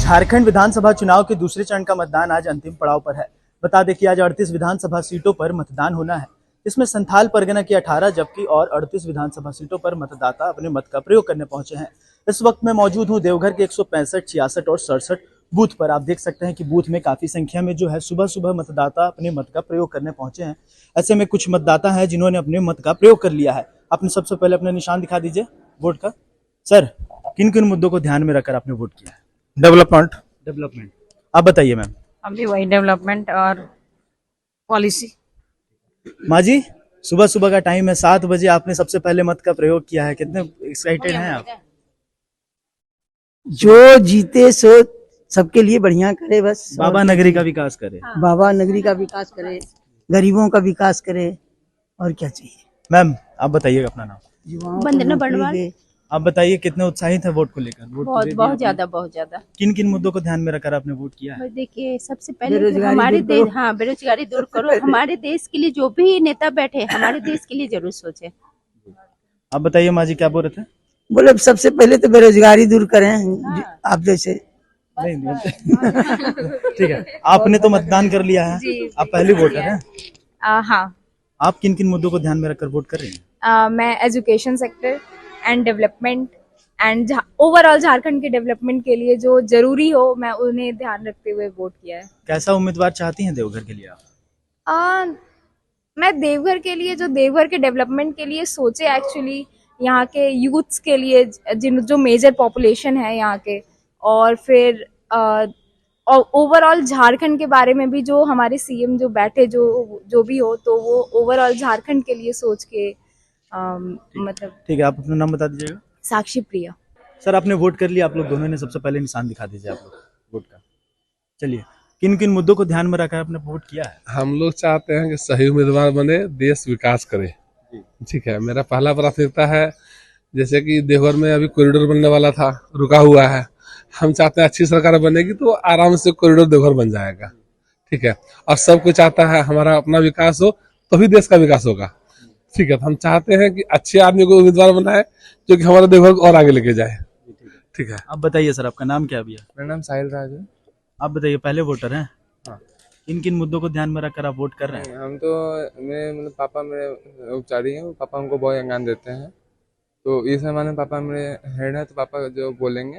झारखंड विधानसभा चुनाव के दूसरे चरण का मतदान आज अंतिम पड़ाव पर है। बता दें कि आज 38 विधानसभा सीटों पर मतदान होना है। इसमें संथाल परगना की 18 जबकि और 38 विधानसभा सीटों पर मतदाता अपने मत का प्रयोग करने पहुंचे हैं। इस वक्त मैं मौजूद हूं देवघर के 165, 66 और 67 बूथ पर। आप देख सकते हैं कि बूथ में काफी संख्या में जो है सुबह सुबह मतदाता अपने मत का प्रयोग करने पहुंचे हैं। ऐसे में कुछ मतदाता हैं जिन्होंने अपने मत का प्रयोग कर लिया है। आपने सबसे पहले अपना निशान दिखा दीजिए वोट का। सर, किन किन मुद्दों को ध्यान में रखकर आपने वोट किया है? डेवलपमेंट आप बताइए मैम। हम भी वही डेवलपमेंट और पॉलिसी। माँ जी, सुबह सुबह का टाइम है, 7 बजे आपने सबसे पहले मत का प्रयोग किया है। कितने एक्साइटेड हैं आप? जो जीते सो सबके लिए बढ़िया करे, बस बाबा नगरी का विकास करे। बाबा नगरी का विकास करे, गरीबों का विकास करे, और क्या चाहिए। मैम आप बताइए अपना नाम। युवाओं वंदना को नौकरी बड़वाल। दे। आप बताइए कितने उत्साहित है वोट को लेकर? वोट तो दे दिया बहुत आपने। बहुत ज्यादा। किन किन मुद्दों को ध्यान में रखकर आपने वोट किया है? बस देखिए, सबसे पहले तो बेरोजगारी हमारे दूर देश, हाँ, बेरोजगारी दूर करो। हमारे देश के लिए जो भी नेता बैठे, हमारे देश के लिए जरूर सोचे। आप बताइए माँ जी, क्या बोल रहे थे? बोले सबसे पहले तो बेरोजगारी दूर करें, आप जैसे। नहीं ठीक है, आपने तो मतदान कर लिया है, आप पहली वोटर हैं। हाँ, आप किन किन मुद्दों को ध्यान में रखकर वोट कर रही हैं? मैं education sector and development and overall Jharkhand के डेवलपमेंट के लिए जो जरूरी हो, मैं उन्हें ध्यान रखते हुए वोट किया है। कैसा उम्मीदवार चाहती हैं देवघर के लिए आप? मैं देवघर के लिए, जो देवघर के डेवलपमेंट के लिए सोचे, एक्चुअली यहाँ के यूथ्स के लिए, जो मेजर पॉपुलेशन है यहाँ के, और फिर ओवरऑल झारखंड के बारे में भी, जो हमारे सीएम जो बैठे, जो भी हो, तो वो ओवरऑल झारखंड के लिए सोच के मतलब। ठीक है, आप अपना नाम बता दीजिएगा। साक्षी प्रिया। सर, आपने वोट कर लिया, आप लोग दोनों ने। सबसे पहले निशान दिखा दीजिए आप लोग वोट का। चलिए, किन किन मुद्दों को ध्यान में रखकर आपने वोट किया है? हम लोग चाहते हैं कि सही उम्मीदवार बने, देश विकास करे। ठीक है, मेरा पहला प्राथमिकता है, जैसे कि देवघर में अभी कॉरिडोर बनने वाला था, रुका हुआ है। हम चाहते हैं अच्छी सरकार बनेगी तो आराम से कॉरिडोर देवघर बन जाएगा। ठीक है, और सब कुछ चाहता है हमारा अपना विकास हो, तभी देश का विकास होगा। ठीक है, तो हम चाहते हैं कि अच्छे आदमी को उम्मीदवार बनाए जो कि हमारे देवघर को और आगे लेके जाए। ठीक है, आप बताइए सर, आपका नाम क्या भैया? मेरा नाम साहिल राज है। आप बताइए, पहले वोटर हैं। हाँ। किन किन मुद्दों को ध्यान में रखकर आप वोट कर रहे हैं? हम तो, मेरे मतलब पापा मेरे उपचारी हैं, पापा हमको बहुत ज्ञान देते हैं, तो इस जमाने में पापा मेरे हेड है, तो पापा जो बोलेंगे।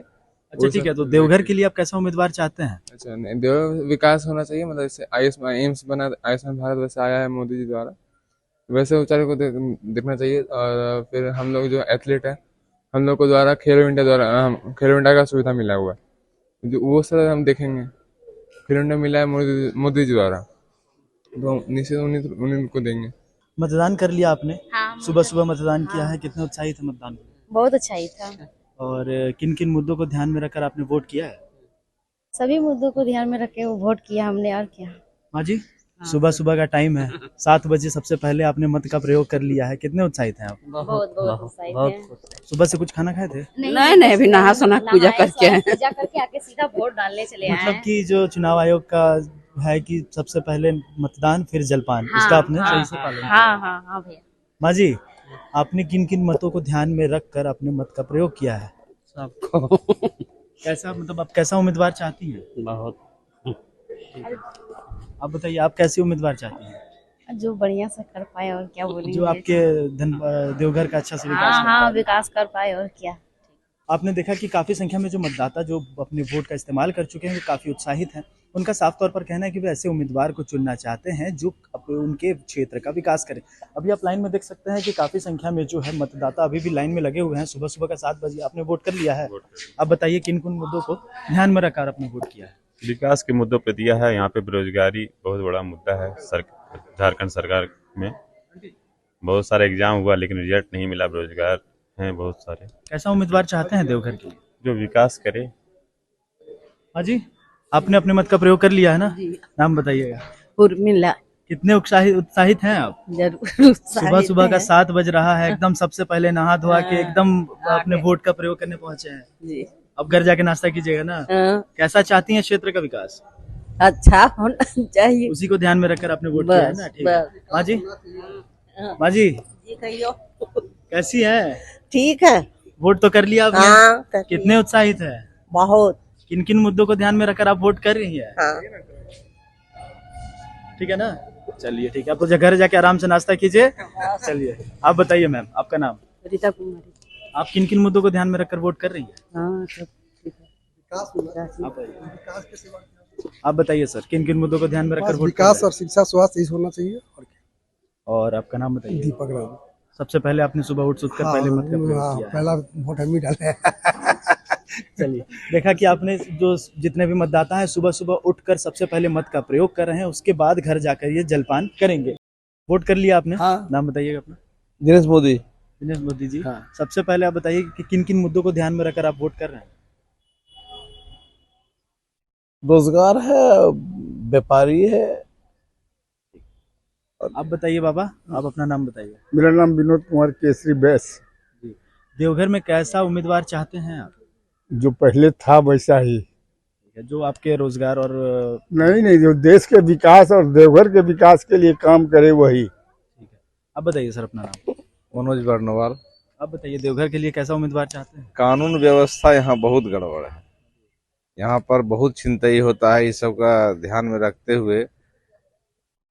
अच्छा ठीक है, तो देवघर के लिए आप कैसा उम्मीदवार चाहते हैं? अच्छा, देव विकास होना चाहिए, मतलब जैसे आयुष्मान एम्स बना, आयुष्मान भारत वैसे आया है मोदी जी द्वारा, वैसे उपचारी को देखना चाहिए। और फिर हम लोग जो एथलीट है, हम लोग को द्वारा खेलो इंडिया का सुविधा मिला हुआ है, जो वो सब हम देखेंगे। खेलो इंडिया मिला है मोदी जी द्वारा, तो निश्चित उन्हीं को देंगे। मतदान कर लिया आपने? हाँ, सुबह सुबह मतदान किया है, कितने उत्साहित थे मतदान को? बहुत अच्छा ही था। और किन किन मुद्दों को ध्यान में रखकर आपने वोट किया है? सभी मुद्दों को ध्यान में रख के वोट किया हमने, और क्या। माँ जी, सुबह सुबह का टाइम है, 7 बजे सबसे पहले आपने मत का प्रयोग कर लिया है। कितने उत्साहित हैं आप? बहुत उत्साहित हैं। सुबह से कुछ खाना खाए थे? नहीं, अभी नहा सोना पूजा करके आके सीधा वोट डालने चले आए मतलब हैं। कि जो चुनाव आयोग का है कि सबसे पहले मतदान फिर जलपान, उसका आपने सही से पालन किया। हाँ भैया। माँ जी, आपने किन किन मतों को ध्यान में रखकर अपने मत का प्रयोग किया है? सबको कैसा, मतलब आप कैसा उम्मीदवार चाहती हैं? बहुत। आप बताइए, आप कैसे उम्मीदवार चाहती हैं? जो बढ़िया से कर पाए, और क्या बोलेंगे। जो आपके देवघर का अच्छा से विकास कर हाँ, पाए। विकास कर पाए, और क्या। आपने देखा कि काफी संख्या में जो मतदाता जो अपने वोट का इस्तेमाल कर चुके हैं, वो काफी उत्साहित हैं। उनका साफ तौर पर कहना है कि वे ऐसे उम्मीदवार को चुनना चाहते हैं जो उनके क्षेत्र का विकास करे। अभी आप लाइन में देख सकते हैं कि काफी संख्या में जो है मतदाता अभी भी लाइन में लगे हुए हैं। सुबह सुबह का 7 बजे आपने वोट कर लिया है। आप बताइए, किन किन मुद्दों को ध्यान में रखकर आपने वोट किया है? विकास के मुद्दों पर दिया है। यहाँ पे बेरोजगारी बहुत बड़ा मुद्दा है। झारखंड सरकार में बहुत सारे एग्जाम हुआ लेकिन रिजल्ट नहीं मिला, बेरोजगार हैं बहुत सारे। कैसा उम्मीदवार चाहते हैं देवघर के लिए? जो विकास करे। हाँ जी, आपने अपने मत का प्रयोग कर लिया है ना? नाम बताइएगा। उर्मिला। कितने उत्साहित हैं आप? जरूर। सुबह सुबह का 7 बज रहा है, एकदम सबसे पहले नहा धोआ के एकदम अपने वोट का प्रयोग करने पहुंचे हैं जी। अब घर जाके नाश्ता कीजिएगा ना? कैसा चाहती हैं क्षेत्र का विकास? अच्छा होना चाहिए, उसी को ध्यान में रखकर आपने वोट किया है ना? ठीक है। माँ जी, माँ जी कैसी है? ठीक है। वोट तो कर लिया आपने? हाँ, कितने उत्साहित है? बहुत। किन किन मुद्दों को ध्यान में रखकर आप वोट कर रही हैं? हाँ। ठीक है ना, चलिए ठीक है, आप तो घर जाके आराम से नाश्ता कीजिए। चलिए आप बताइए मैम, आपका नाम? रीता कुमारी। आप किन किन मुद्दों को ध्यान में रखकर वोट कर रही हैं? हाँ, सब ठीक है। आप बताइए सर, किन किन मुद्दों को ध्यान में रखकर वोट कर विकास रहे और शिक्षा स्वास्थ्य यही होना चाहिए। और हैं? और आपका नाम बताइए? दीपक राम। सबसे पहले आपने सुबह उठ कर पहले मत का प्रयोग किया है। पहला वोट हम ही डाले। चलिए, देखा कि आपने जो जितने भी मतदाता हैं सुबह सुबह उठकर सबसे पहले मत का प्रयोग कर रहे हैं, उसके बाद घर जाकर ये जलपान करेंगे। वोट कर लिया आपने? हाँ। नाम बताइएगा अपना? दिनेश मोदी। दिनेश मोदी जी। हाँ। सबसे पहले आप बताइए कि किन किन मुद्दों को ध्यान में रखकर आप वोट कर रहे हैं? रोजगार है, व्यापारी है। आप बताइए बाबा, आप अपना नाम बताइए। मेरा नाम विनोद कुमार केसरी बैस। देवघर में कैसा उम्मीदवार चाहते हैं आप? जो पहले था वैसा ही। जो आपके रोजगार और नहीं, जो देश के विकास और देवघर के विकास के लिए काम करे वही। ठीक है, आप बताइए सर अपना नाम? मनोज बर्नवाल। आप बताइए देवघर के लिए कैसा उम्मीदवार चाहते हैं? कानून व्यवस्था यहाँ बहुत गड़बड़ है, यहाँ पर बहुत छिनतई होता है, इस सब का ध्यान में रखते हुए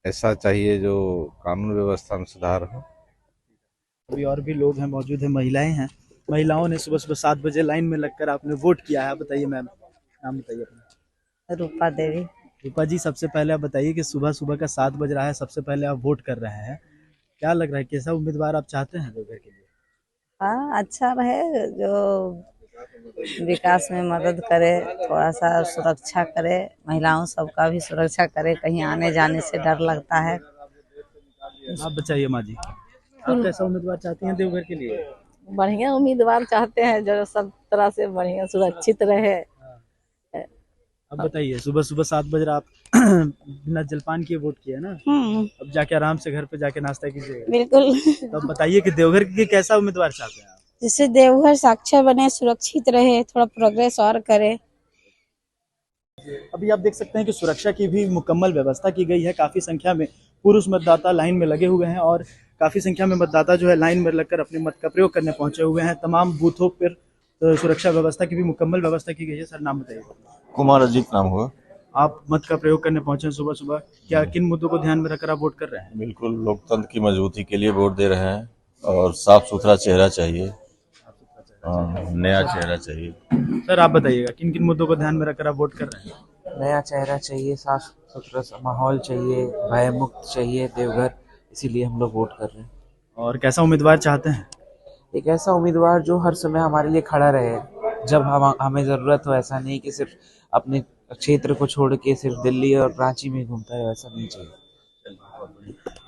ऐसा चाहिए जो कानून व्यवस्था में सुधार हो। अभी और भी लोग हैं मौजूद है, महिलाएं हैं। महिलाओं ने सुबह सुबह 7 बजे लाइन में लगकर आपने वोट किया है। आप बताइए मैम, नाम बताइए अपना? रूपा देवी। रूपा जी, सबसे पहले आप बताइए कि सुबह सुबह का 7 बज रहा है, सबसे पहले आप वोट कर रहे हैं, क्या लग रहा है, कैसा उम्मीदवार आप चाहते हैं देवघर के लिए? हाँ, अच्छा रहे, जो विकास में मदद करे, थोड़ा सा सुरक्षा करे, महिलाओं सबका भी सुरक्षा करे, कहीं आने जाने से डर लगता है। आप बताइए माँ जी, आप कैसा उम्मीदवार चाहती हैं देवघर के लिए? बढ़िया उम्मीदवार चाहते हैं जो सब तरह से बढ़िया सुरक्षित रहे। अब बताइए, सुबह सुबह 7 बजे आप बिना जलपान किए वोट किया ना? अब जाके आराम से घर पे जाके नाश्ता कीजिएगा। बिल्कुल। तो अब बताइए कि देवघर के कैसा उम्मीदवार चाहते हैं आप? जिससे देवघर साक्षर बने, सुरक्षित रहे, थोड़ा प्रोग्रेस और करे। अभी आप देख सकते हैं कि सुरक्षा की भी मुकम्मल व्यवस्था की गई है। काफी संख्या में पुरुष मतदाता लाइन में लगे हुए हैं और काफी संख्या में मतदाता जो है लाइन में लगकर अपने मत का प्रयोग करने पहुंचे हुए हैं। तमाम बूथों पर सुरक्षा व्यवस्था की भी मुकम्मल व्यवस्था की गई है। सर नाम बताइए? कुमार अजीत नाम हुआ। आप मत का प्रयोग करने पहुंचे हैं सुबह सुबह, क्या किन मुद्दों को ध्यान में रखकर आप वोट कर रहे हैं? बिल्कुल लोकतंत्र की मजबूती के लिए वोट दे रहे हैं और साफ सुथरा चेहरा चाहिए, नया चेहरा चाहिए। सर आप बताइएगा, किन किन मुद्दों को ध्यान में रखकर आप वोट कर रहे हैं? नया चेहरा चाहिए, साफ सुथरा माहौल चाहिए, भय मुक्त चाहिए देवघर, इसीलिए हम लोग वोट कर रहे हैं। और कैसा उम्मीदवार चाहते हैं? एक ऐसा उम्मीदवार जो हर समय हमारे लिए खड़ा रहे, जब हमें जरूरत हो। ऐसा नहीं कि सिर्फ अपने क्षेत्र को छोड़ के सिर्फ दिल्ली और रांची में घूमता है, वैसा नहीं चाहिए।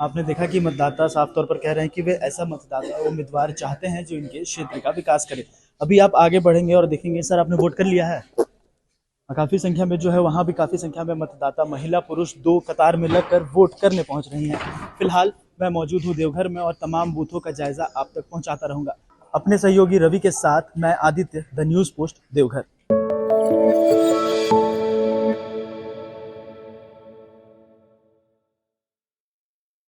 आपने देखा कि मतदाता साफ तौर पर कह रहे हैं कि वे ऐसा मतदाता उम्मीदवार चाहते हैं जो इनके क्षेत्र का विकास करे। अभी आप आगे बढ़ेंगे और देखेंगे। सर आपने वोट कर लिया है? काफी संख्या में जो है वहां भी काफी संख्या में मतदाता महिला पुरुष 2 कतार में लगकर वोट करने पहुंच रही हैं। फिलहाल मैं मौजूद हूं देवघर में और तमाम बूथों का जायजा आप तक पहुंचाता रहूंगा। अपने सहयोगी रवि के साथ मैं Aditya, the news post Deoghar.